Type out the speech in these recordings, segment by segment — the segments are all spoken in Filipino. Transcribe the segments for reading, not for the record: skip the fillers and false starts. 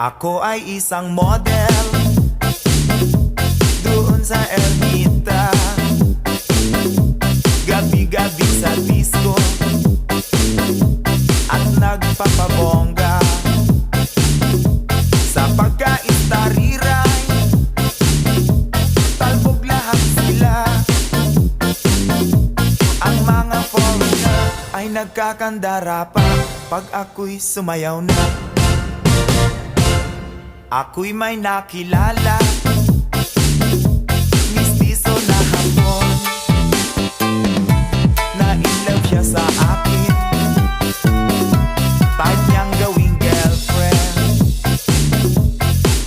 Ako ay isang model doon sa Ermita. Gabi-gabi sa disco at nagpapabongga. Sa pagka-istariray, talbog lahat sila. Ang mga foreigner ay nagkakandara pa pag ako'y sumayaw na. Ako'y may nakilala, mistiso na hapon, na in love siya sa akin, type niyang gawing girlfriend.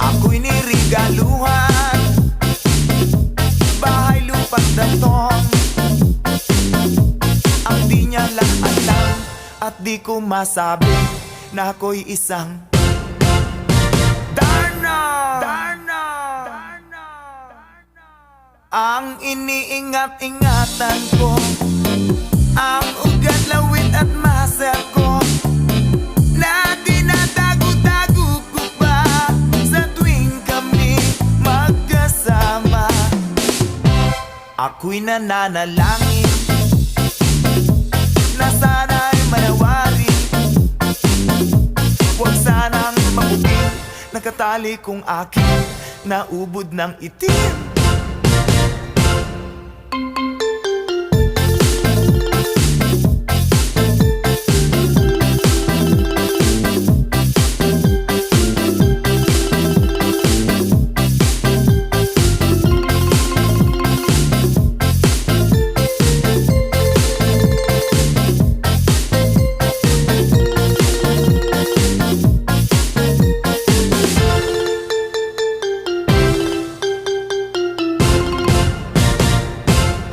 Ako'y nirigaluhan, bahay lupa't datong. Ang di niya lang alam at di ko masabi na ako'y isang ang iniingat-ingatan ko, ang ugat, lawit at muscle ko, na tinatago-tago ko pa sa tuwing kami magkasama. Ako'y nananalangin na sana'y manawari, huwag sanang mabugin nakatali kong aking naubod ng itim.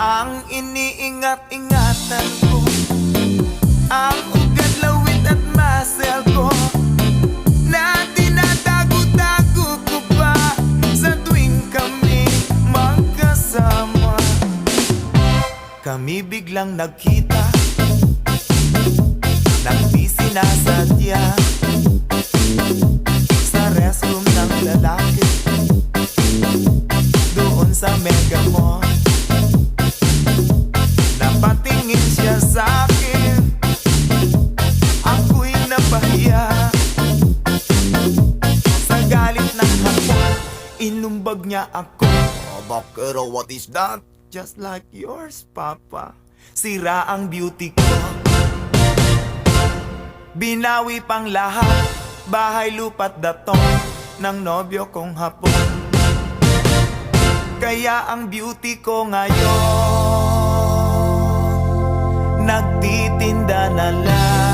Ang iniingat-ingatan ko, ang ugat, lawit at muscle ko, na tinatago-tago ko pa sa tuwing kami magkasama. Kami biglang nagkita nang di sinasadya sa restroom ng lalaki doon sa Mega Mall. Napatingin siya sa'kin, ako'y napahiya. Sa galit ng hapon, inumbag niya ako. Oh, bakero, what is that? Just like yours, Papa. Sira ang beauty ko. Binawi pang lahat, bahay lupa't datong ng nobyo kong hapon. Kaya ang beauty ko ngayon nagtitinda na lang.